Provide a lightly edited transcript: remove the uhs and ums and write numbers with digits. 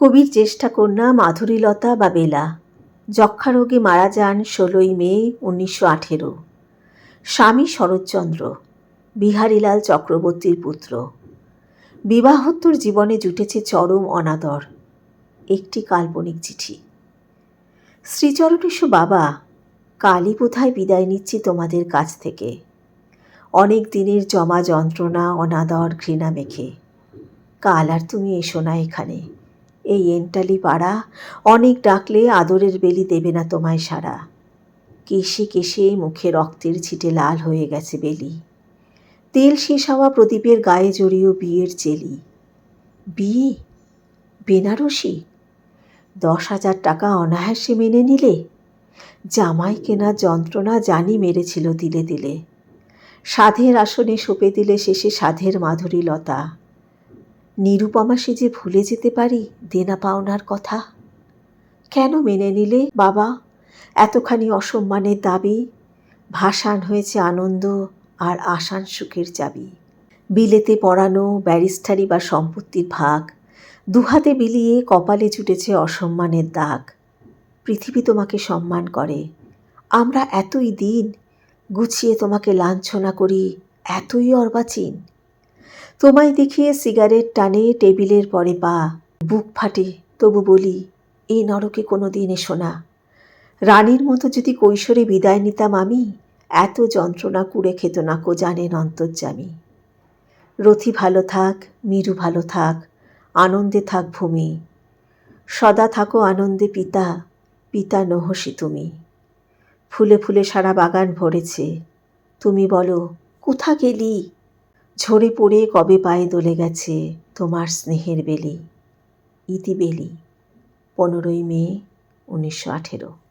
কবির জ্যেষ্ঠা কন্যা মাধুরীলতা বা বেলা যক্ষ্মারোগে মারা যান ১৬ই মে ১৯১৮। স্বামী শরৎচন্দ্র বিহারীলাল চক্রবর্তীর পুত্র। বিবাহোত্তর জীবনে জুটেছে চরম অনাদর। একটি কাল্পনিক চিঠি। শ্রীচরণেশু বাবা, কালই বোধহয় বিদায় নিচ্ছি তোমাদের কাছ থেকে। অনেক দিনের জমা যন্ত্রণা, অনাদর, ঘৃণা মেখে। কাল আর তুমি এসো না এখানে। এই এন্টালি পাড়া অনেক ডাকলে আদরের বেলি দেবে না তোমায় সাড়া। কেশে কেশে মুখে রক্তের ছিটে লাল হয়ে গেছে বেলি। তেল শেষ হওয়া প্রদীপের গায়ে জড়িয়েও বিয়ের চেলি। বিয়ে? বেনারসি? ১০,০০০ টাকা অনায়াসে মেনে নিলে? জামাই কেনার যন্ত্রণা জানি মেরেছিল দিলে দিলে। সাধের আসনে সঁপে দিলে শেষে সাধের মাধুরীলতা। নিরুপমা সে যে ভুলে যেতে পারি দেনা পাওনার কথা। কেন মেনে নিলে বাবা এতখানি অসম্মানের দাবি? ভাসান হয়েছে আনন্দ আর আসান সুখের চাবি। বিলেতে পড়ানো, ব্যারিস্টারি বা সম্পত্তির ভাগ, দুহাতে বিলিয়ে কপালে জুটেছে অসম্মানের দাগ। পৃথিবী তোমাকে সম্মান করে। আমরা এতই দিন গুছিয়ে তোমাকে লাঞ্ছনা করি, এতই অর্বাচীন। তোমায় দেখিয়ে সিগারেট টানে টেবিলের পরে পা। বুক ফাটে, তবু বলি এই নরকে কোনো দিন এসো না। রানীর মতো যদি কৈশোরে বিদায় নিতাম আমি, এত যন্ত্রণা কুড়ে খেত না কো জানেন অন্তর্যামী। রথি ভালো থাক, মীরু ভালো থাক, আনন্দে থাক ভূমি। সদা থাকো আনন্দে পিতা, পিতা নহসি তুমি। ফুলে ফুলে সারা বাগান ভরেছে, তুমি বলো কোথা গেলি? ঝরে পড়ে কবে পায়ে দলে গেছে তোমার স্নেহের বেলি। ইতি বেলি, ১৫ই মে ১৯১৮।